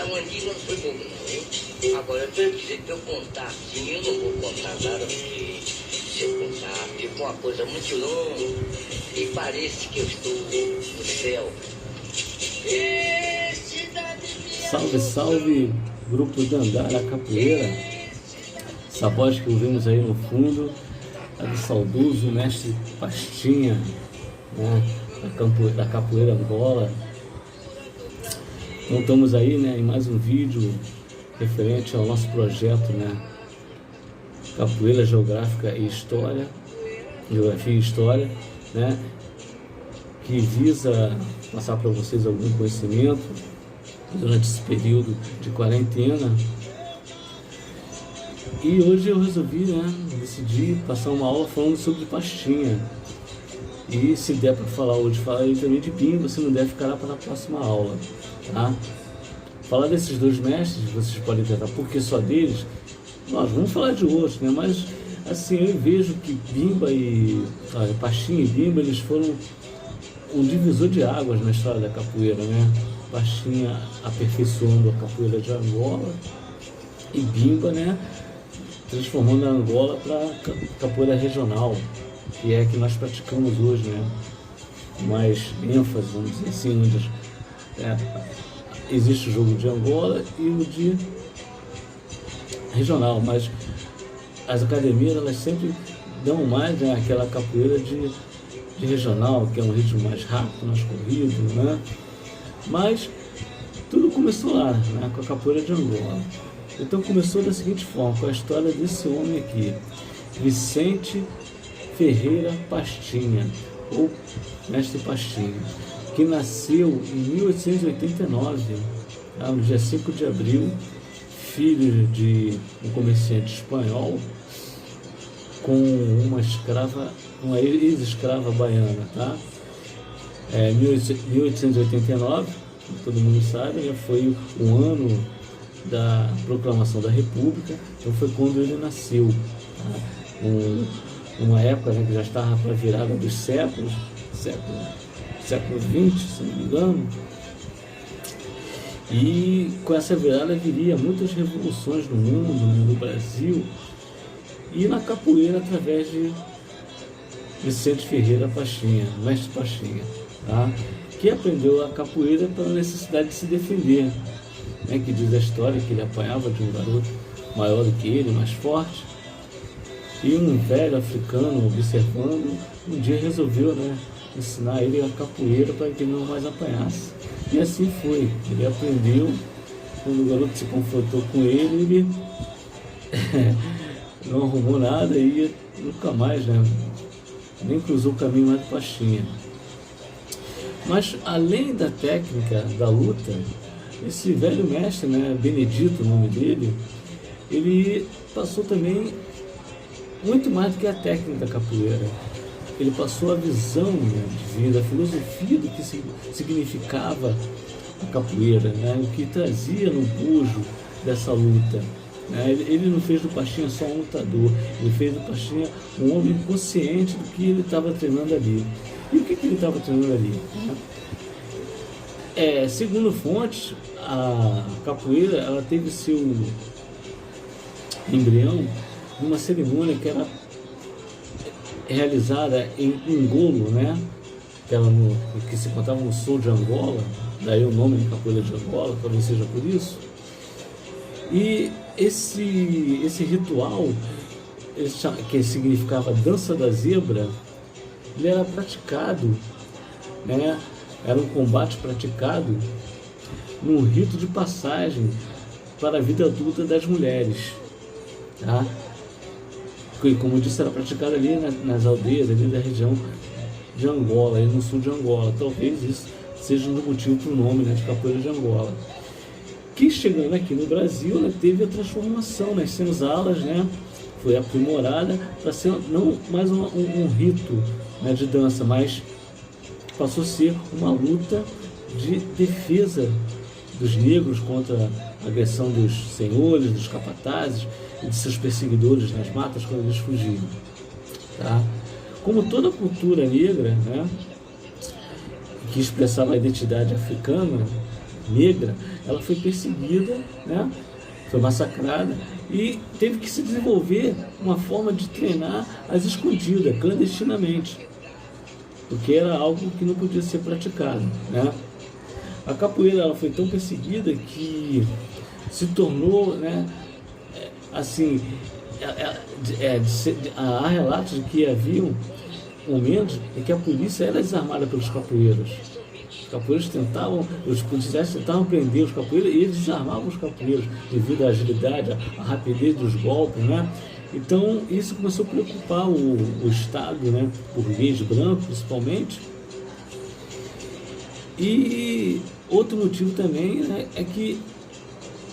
Mandinga não foi bobo não, hein? Agora eu tô dizendo que eu contar assim, eu não vou contar nada, porque se eu contar, fica uma coisa muito longa e parece que eu estou no céu. Salve, salve, grupo Dandara Capoeira. Essa voz que ouvimos aí no fundo é do saudoso mestre Pastinha, né, da capoeira Angola. Então estamos aí, né, em mais um vídeo referente ao nosso projeto, né, Capoeira Geográfica e História, Geografia e História, né, que visa passar para vocês algum conhecimento durante esse período de quarentena. E hoje eu resolvi, né, decidi passar uma aula falando sobre Pastinha. E se der para falar hoje, falarei também de Bimba, se não der, ficará para a próxima aula, tá? Falar desses dois mestres, vocês podem tentar, porque só deles, nós vamos falar de outros, né? Mas assim, eu vejo que Bimba e Pastinha e Bimba, eles foram um divisor de águas na história da capoeira, né? Pastinha aperfeiçoando a capoeira de Angola e Bimba, né, transformando a Angola para capoeira regional, que é a que nós praticamos hoje, né? Mais ênfase, vamos dizer assim, onde existe o jogo de Angola e o de regional, mas as academias, elas sempre dão mais, né, aquela capoeira de regional, que é um ritmo mais rápido, mais corrido, né? Mas tudo começou lá, né, com a capoeira de Angola. Então começou da seguinte forma, com a história desse homem aqui, Vicente Ferreira Pastinha, ou Mestre Pastinha, que nasceu em 1889, no dia 5 de abril, filho de um comerciante espanhol com uma ex-escrava baiana, tá? 1889, como todo mundo sabe, né, foi o ano da proclamação da República, então foi quando ele nasceu, tá? Uma época, né, que já estava para a virada dos século XX, se não me engano, e com essa virada viria muitas revoluções no mundo, no Brasil, e na capoeira através de Vicente Ferreira Pastinha, mestre Pastinha, tá? Que aprendeu a capoeira pela necessidade de se defender, né? Que diz a história que ele apanhava de um garoto maior do que ele, mais forte, e um velho africano observando, um dia resolveu, né, ensinar ele a capoeira para que ele não mais apanhasse. E assim foi, ele aprendeu. Quando o garoto se confrontou com ele não arrumou nada e nunca mais, né, nem cruzou o caminho mais do Pastinha. Mas além da técnica da luta, esse velho mestre, né, Benedito, o nome dele, ele passou também muito mais do que a técnica da capoeira. Ele passou a visão, né, de vida, a filosofia do que significava a capoeira, né, o que trazia no bojo dessa luta. Ele não fez do Pastinha só um lutador, ele fez do Pastinha um homem consciente do que ele estava treinando ali. E o que ele estava treinando ali? Segundo fontes, a capoeira, ela teve seu embrião numa cerimônia que era realizada em Ngolo, né? Que se contava no sul de Angola, daí o nome de capoeira de Angola, talvez seja por isso. E esse ritual, que significava dança da zebra, ele era praticado, né? Era um combate praticado num rito de passagem para a vida adulta das mulheres, tá? Que, como eu disse, era praticado ali nas aldeias ali da região de Angola, ali no sul de Angola. Talvez isso seja um motivo para o nome, né, de capoeira de Angola. Que chegando aqui no Brasil, né, teve a transformação nas senzalas, né, foi aprimorada para ser não mais um rito, né, de dança, mas passou a ser uma luta de defesa dos negros contra a agressão dos senhores, dos capatazes e de seus perseguidores nas matas quando eles fugiam, tá? Como toda cultura negra, né, que expressava a identidade africana, negra, ela foi perseguida, né? Foi massacrada e teve que se desenvolver uma forma de treinar às escondidas, clandestinamente, porque era algo que não podia ser praticado, né? A capoeira ela foi tão perseguida que se tornou, né, assim, há relatos de que haviam momentos em que a polícia era desarmada pelos capoeiros. Os capoeiros tentavam, os policiais tentavam prender os capoeiros e eles desarmavam os capoeiros devido à agilidade, à rapidez dos golpes, né? Então isso começou a preocupar o Estado, né, burguês branco principalmente. E outro motivo também, né, é que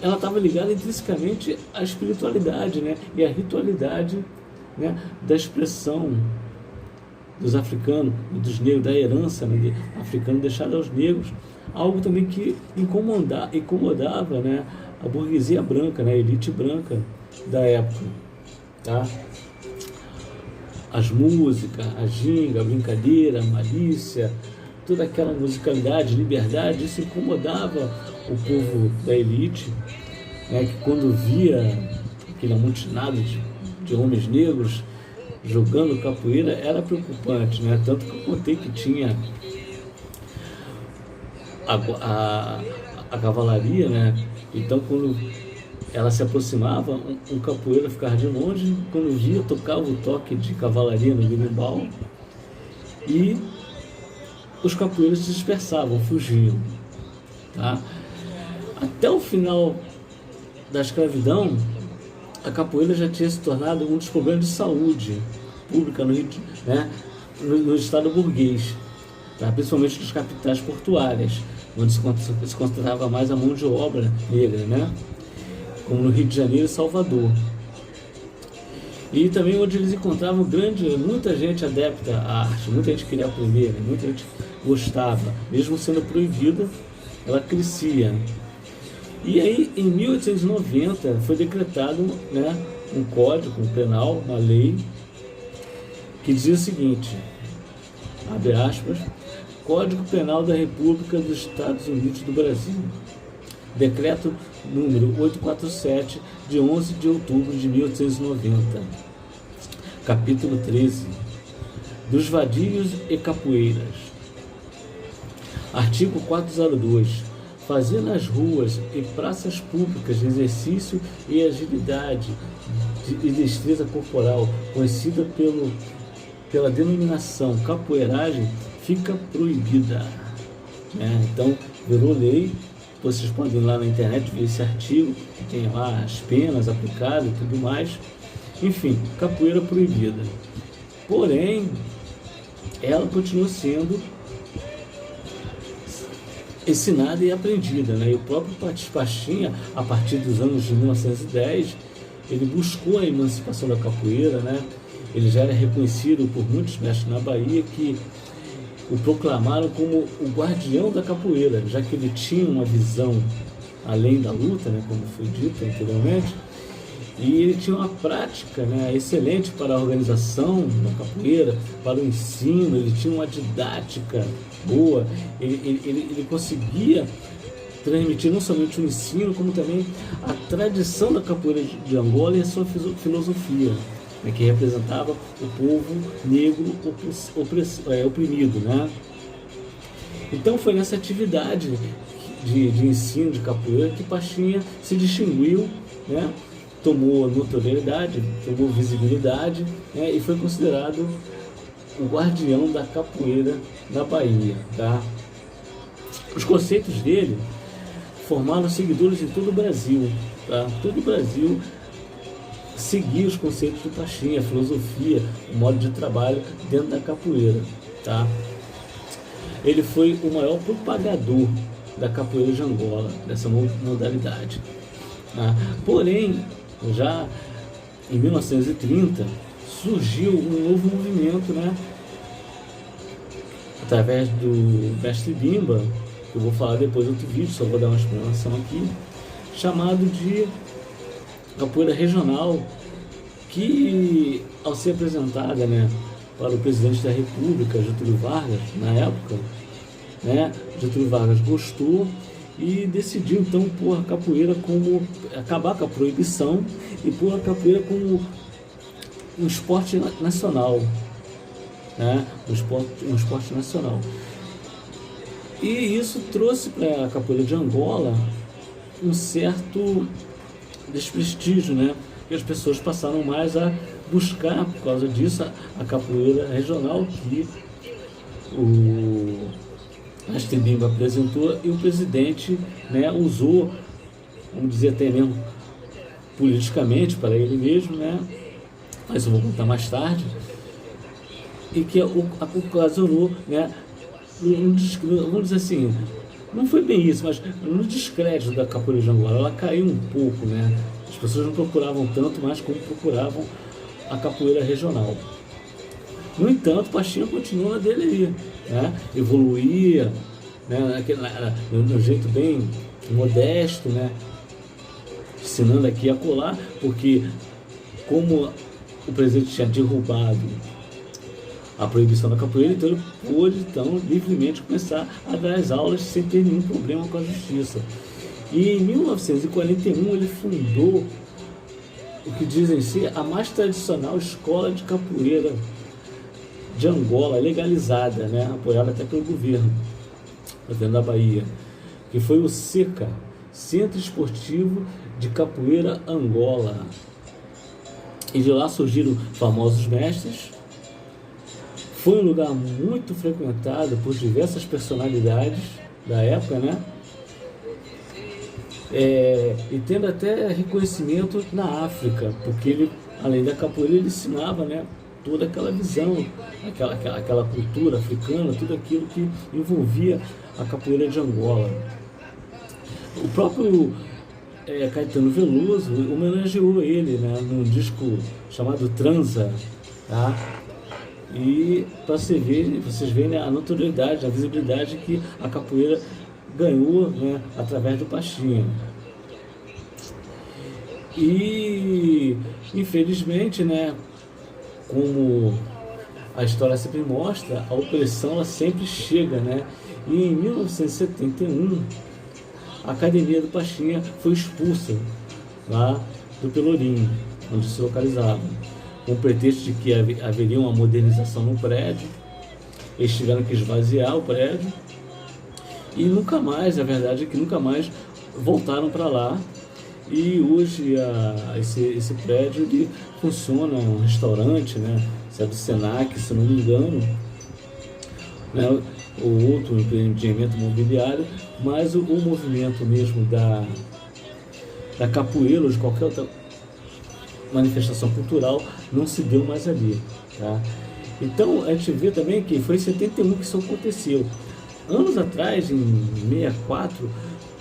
ela estava ligada intrinsecamente à espiritualidade, né, e à ritualidade, né, da expressão dos africanos e dos negros, da herança, né, africana deixada aos negros, algo também que incomodava, né, a burguesia branca, né, a elite branca da época, tá? As músicas, a ginga, a brincadeira, a malícia, toda aquela musicalidade, liberdade, isso incomodava o povo da elite, né, que quando via aquele amontinado de homens negros jogando capoeira era preocupante, né? Tanto que eu contei que tinha a cavalaria, né? Então quando ela se aproximava, um capoeira ficava de longe, quando via, tocava o toque de cavalaria no berimbau e os capoeiros se dispersavam, fugiam, tá? Até o final da escravidão, a capoeira já tinha se tornado um dos problemas de saúde pública no Rio, né, no estado burguês, tá? Principalmente nas capitais portuárias, onde se concentrava mais a mão de obra negra, né? Como no Rio de Janeiro e Salvador. E também onde eles encontravam muita gente adepta à arte, muita gente queria aprender, né? Muita gente gostava, mesmo sendo proibida, ela crescia. E aí, em 1890, foi decretado, né, um código penal, uma lei, que dizia o seguinte, abre aspas, Código Penal da República dos Estados Unidos do Brasil, decreto número 847, de 11 de outubro de 1890, capítulo 13, dos vadios e capoeiras, artigo 402, fazer nas ruas e praças públicas exercício e agilidade e destreza corporal, conhecida pela denominação capoeiragem, fica proibida, né? Então, virou lei. Vocês podem ir lá na internet ver esse artigo, que tem lá as penas aplicadas e tudo mais. Enfim, capoeira proibida. Porém, ela continua sendo ensinada e aprendida, né? E o próprio Pachinha, a partir dos anos de 1910, ele buscou a emancipação da capoeira, né? Ele já era reconhecido por muitos mestres na Bahia que o proclamaram como o guardião da capoeira, já que ele tinha uma visão além da luta, né? Como foi dito anteriormente, e ele tinha uma prática, né, excelente para a organização da capoeira, para o ensino, ele tinha uma didática boa, ele conseguia transmitir não somente o ensino, como também a tradição da capoeira de Angola e a sua filosofia, né, que representava o povo negro oprimido, né? Então foi nessa atividade de ensino de capoeira que Pachinha se distinguiu, né? Tomou notoriedade, tomou visibilidade, né? E foi considerado o guardião da capoeira na Bahia, tá? Os conceitos dele formaram seguidores em todo o Brasil, tá? Todo o Brasil seguia os conceitos do Pachinha, a filosofia, o modo de trabalho dentro da capoeira, tá? Ele foi o maior propagador da capoeira de Angola, dessa modalidade, tá? Porém, já em 1930 surgiu um novo movimento, né? Através do mestre Bimba, que eu vou falar depois em outro vídeo, só vou dar uma explanação aqui, chamado de capoeira regional, que ao ser apresentada, né, para o presidente da República, Getúlio Vargas, na época, né, Getúlio Vargas gostou e decidiu então pôr a capoeira como, acabar com a proibição e pôr a capoeira como um esporte nacional, né? Um esporte nacional. E isso trouxe para a capoeira de Angola um certo desprestígio, né? E as pessoas passaram mais a buscar, por causa disso, a capoeira regional que o Mestre Bimba apresentou e o presidente, né, usou, vamos dizer até mesmo politicamente para ele mesmo, né? Mas eu vou contar mais tarde, e que ocasionou, né, vamos dizer assim, não foi bem isso, mas no descrédito da capoeira de Angola, ela caiu um pouco, né? As pessoas não procuravam tanto mais como procuravam a capoeira regional. No entanto, Pastinha continua na dele ali, né? Evoluía, né? No jeito bem modesto, né? Ensinando aqui a colar, porque como o presidente tinha derrubado a proibição da capoeira, então ele pôde então livremente começar a dar as aulas sem ter nenhum problema com a justiça. E em 1941 ele fundou o que dizem ser a mais tradicional escola de capoeira de Angola, legalizada, né, apoiada até pelo governo da Bahia, que foi o SECA, Centro Esportivo de Capoeira Angola. E de lá surgiram famosos mestres. Foi um lugar muito frequentado por diversas personalidades da época, né? E tendo até reconhecimento na África, porque ele, além da capoeira, ele ensinava, né, toda aquela visão, aquela cultura africana, tudo aquilo que envolvia a capoeira de Angola. O próprio Caetano Veloso homenageou ele, né, num disco chamado Transa, tá? E para vocês verem, né, a notoriedade, a visibilidade que a capoeira ganhou, né, através do Pastinha. E infelizmente, né, como a história sempre mostra, a opressão ela sempre chega, né? E em 1971 a academia do Pastinha foi expulsa lá do Pelourinho, onde se localizava, com o pretexto de que haveria uma modernização no prédio. Eles tiveram que esvaziar o prédio e nunca mais, a verdade é que nunca mais voltaram para lá. E hoje esse prédio ele funciona, um restaurante, né? Isso é do Senac, se não me engano, né? Ou outro empreendimento imobiliário, mas o movimento mesmo da capoeira ou de qualquer outra manifestação cultural não se deu mais ali, tá? Então a gente vê também que foi em 71 que isso aconteceu. Anos atrás, em 64,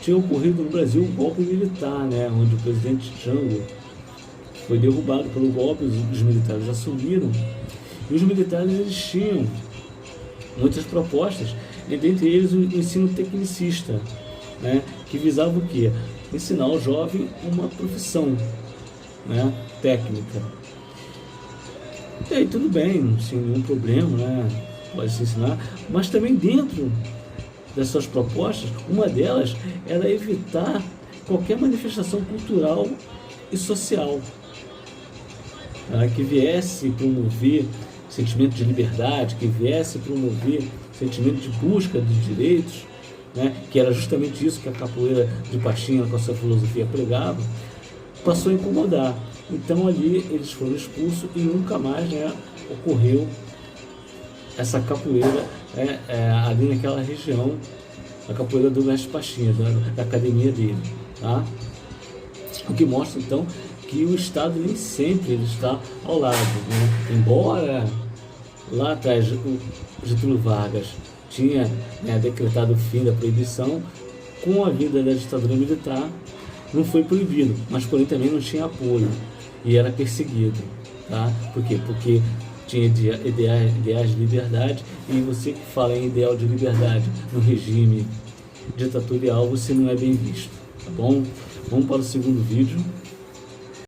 tinha ocorrido no Brasil um golpe militar, né, onde o presidente Jango foi derrubado pelo golpe, os militares assumiram, e os militares eles tinham muitas propostas, e dentre eles o ensino tecnicista, né, que visava o quê? Ensinar ao jovem uma profissão, né, técnica. E aí tudo bem, sem nenhum problema, né, pode se ensinar, mas também dentro das suas propostas, uma delas era evitar qualquer manifestação cultural e social, que viesse promover sentimento de liberdade, que viesse promover sentimento de busca de direitos, né, que era justamente isso que a capoeira de Pastinha, com a sua filosofia, pregava, passou a incomodar. Então ali eles foram expulsos e nunca mais, né, ocorreu essa capoeira ali naquela região, a capoeira do Mestre Pastinha, da academia dele, tá? O que mostra então que o Estado nem sempre ele está ao lado, né? Embora lá atrás o Getúlio Vargas tinha, né, decretado o fim da proibição, com a vinda da ditadura militar não foi proibido, mas porém também não tinha apoio e era perseguido, tá? Por quê? Porque tinha ideais de liberdade, e você que fala em ideal de liberdade no regime ditatorial, você não é bem visto, tá bom? Vamos para o segundo vídeo.